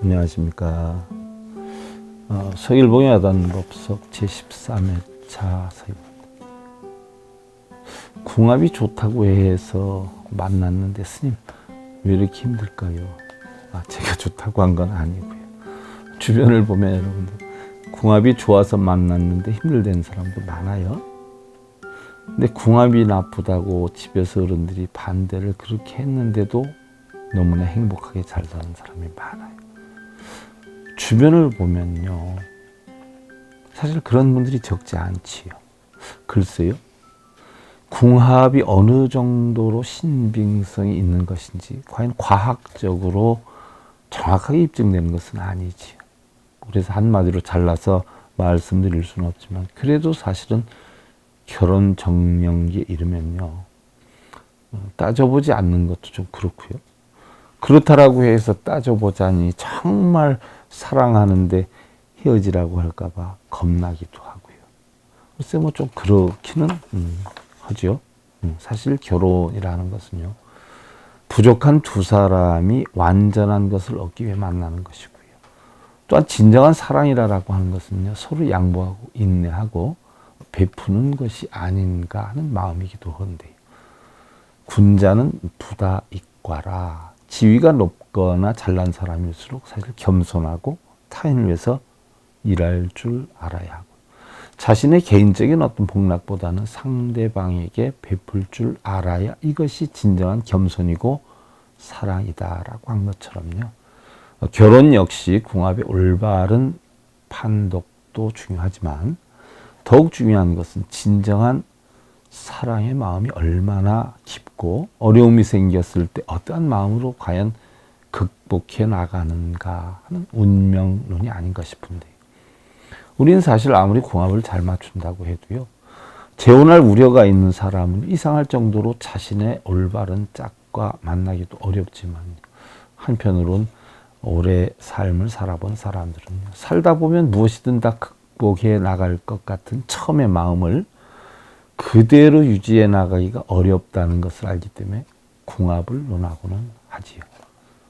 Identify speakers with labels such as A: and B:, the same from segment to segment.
A: 안녕하십니까. 서일봉야단법석 제13회차 서입니다. 궁합이 좋다고 해서 만났는데 스님 왜 이렇게 힘들까요? 제가 좋다고 한 건 아니고요. 주변을 보면 여러분들 궁합이 좋아서 만났는데 힘들다는 사람도 많아요. 근데 궁합이 나쁘다고 집에서 어른들이 반대를 그렇게 했는데도 너무나 행복하게 잘 사는 사람이 많아요. 주변을 보면요, 사실 그런 분들이 적지 않지요. 글쎄요, 궁합이 어느 정도로 신빙성이 있는 것인지 과연 과학적으로 정확하게 입증되는 것은 아니지요. 그래서 한마디로 잘라서 말씀드릴 수는 없지만, 그래도 사실은 결혼 정년기에 이르면요, 따져보지 않는 것도 좀 그렇고요. 그렇다라고 해서 따져보자니 정말 사랑하는데 헤어지라고 할까봐 겁나기도 하고요. 글쎄 뭐 좀 그렇기는 하죠. 사실 결혼이라는 것은요, 부족한 두 사람이 완전한 것을 얻기 위해 만나는 것이고요. 또한 진정한 사랑이라고 하는 것은요, 서로 양보하고 인내하고 베푸는 것이 아닌가 하는 마음이기도 한데요. 군자는 부다익과라. 지위가 높거나 잘난 사람일수록 사실 겸손하고 타인을 위해서 일할 줄 알아야 하고, 자신의 개인적인 어떤 복락보다는 상대방에게 베풀 줄 알아야 이것이 진정한 겸손이고 사랑이다라고 한 것처럼요, 결혼 역시 궁합의 올바른 판독도 중요하지만 더욱 중요한 것은 진정한 사랑의 마음이 얼마나 깊고 어려움이 생겼을 때 어떠한 마음으로 과연 극복해 나가는가 하는 운명론이 아닌가 싶은데, 우리는 사실 아무리 궁합을 잘 맞춘다고 해도요, 재혼할 우려가 있는 사람은 이상할 정도로 자신의 올바른 짝과 만나기도 어렵지만, 한편으론 오래 삶을 살아본 사람들은 살다 보면 무엇이든 다 극복해 나갈 것 같은 처음의 마음을 그대로 유지해 나가기가 어렵다는 것을 알기 때문에 궁합을 논하고는 하지요.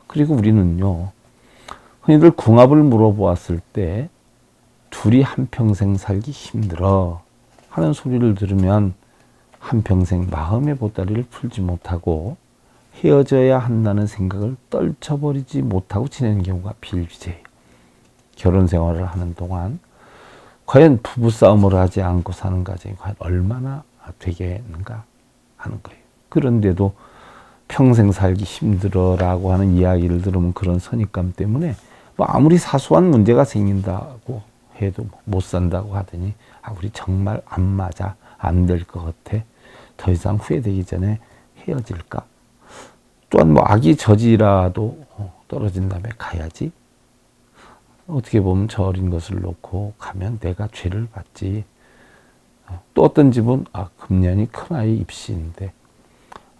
A: 그리고 우리는요, 흔히들 궁합을 물어보았을 때 둘이 한평생 살기 힘들어 하는 소리를 들으면 한평생 마음의 보따리를 풀지 못하고 헤어져야 한다는 생각을 떨쳐버리지 못하고 지내는 경우가 비일비재해요. 결혼 생활을 하는 동안 과연 부부싸움을 하지 않고 사는 가정이 과연 얼마나 되겠는가 하는 거예요. 그런데도 평생 살기 힘들어라고 하는 이야기를 들으면 그런 선입감 때문에 뭐 아무리 사소한 문제가 생긴다고 해도 못 산다고 하더니 우리 정말 안 맞아, 안 될 것 같아, 더 이상 후회되기 전에 헤어질까? 또한 뭐 악이 저지라도 떨어진 다음에 가야지. 어떻게 보면 저 어린 것을 놓고 가면 내가 죄를 받지. 또 어떤 집은 금년이 큰아이 입시인데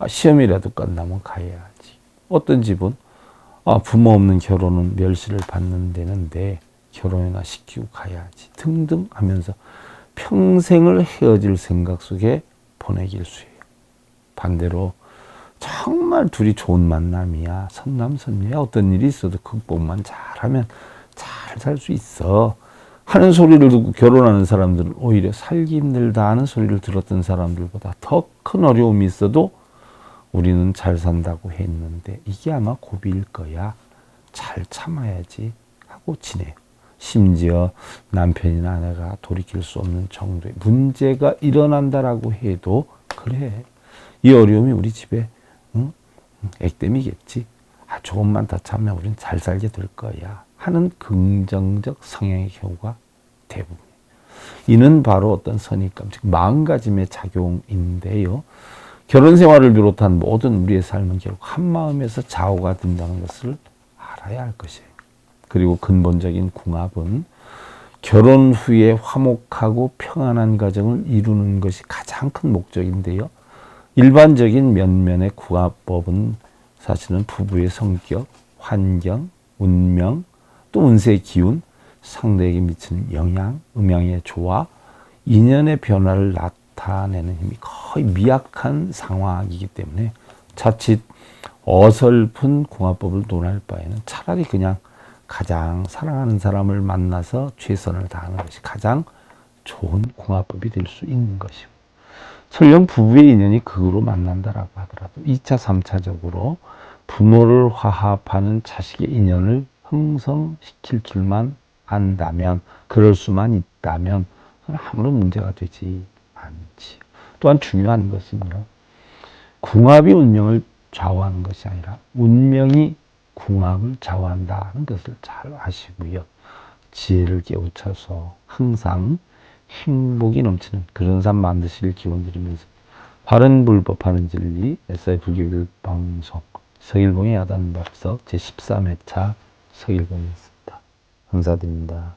A: 시험이라도 끝나면 가야지. 어떤 집은 부모 없는 결혼은 멸시를 받는 데는데 결혼이나 시키고 가야지 등등 하면서 평생을 헤어질 생각 속에 보내길 수예요. 반대로 정말 둘이 좋은 만남이야, 선남선녀야, 어떤 일이 있어도 극복만 잘하면 잘 살 수 있어 하는 소리를 듣고 결혼하는 사람들은 오히려 살기 힘들다 하는 소리를 들었던 사람들보다 더 큰 어려움이 있어도 우리는 잘 산다고 했는데 이게 아마 고비일 거야, 잘 참아야지 하고 지내요. 심지어 남편이나 아내가 돌이킬 수 없는 정도의 문제가 일어난다라고 해도 그래, 이 어려움이 우리 집에 액땜이겠지, 조금만 더 참으면 우리는 잘 살게 될 거야 하는 긍정적 성향의 경우가 대부분이에요. 이는 바로 어떤 선입감, 즉 마음가짐의 작용인데요, 결혼 생활을 비롯한 모든 우리의 삶은 결국 한 마음에서 좌우가 된다는 것을 알아야 할 것이에요. 그리고 근본적인 궁합은 결혼 후에 화목하고 평안한 가정을 이루는 것이 가장 큰 목적인데요, 일반적인 면면의 궁합법은 사실은 부부의 성격, 환경, 운명, 또 운세의 기운, 상대에게 미치는 영향, 음양의 조화, 인연의 변화를 나타내는 힘이 거의 미약한 상황이기 때문에 자칫 어설픈 궁합법을 논할 바에는 차라리 그냥 가장 사랑하는 사람을 만나서 최선을 다하는 것이 가장 좋은 궁합법이 될 수 있는 것이고, 설령 부부의 인연이 극으로 만난다라고 하더라도 2차, 3차적으로 부모를 화합하는 자식의 인연을 형성시킬 줄만 안다면, 그럴 수만 있다면 아무런 문제가 되지 않지. 또한 중요한 것은요, 궁합이 운명을 좌우하는 것이 아니라 운명이 궁합을 좌우한다는 것을 잘 아시고요. 지혜를 깨우쳐서 항상 행복이 넘치는 그런 삶 만드실 기원 드리면서, 바른 불법 바른 진리 SI 불교일 방송 서일봉의 야단법석 제13회차 서일봉이었습니다. 감사드립니다.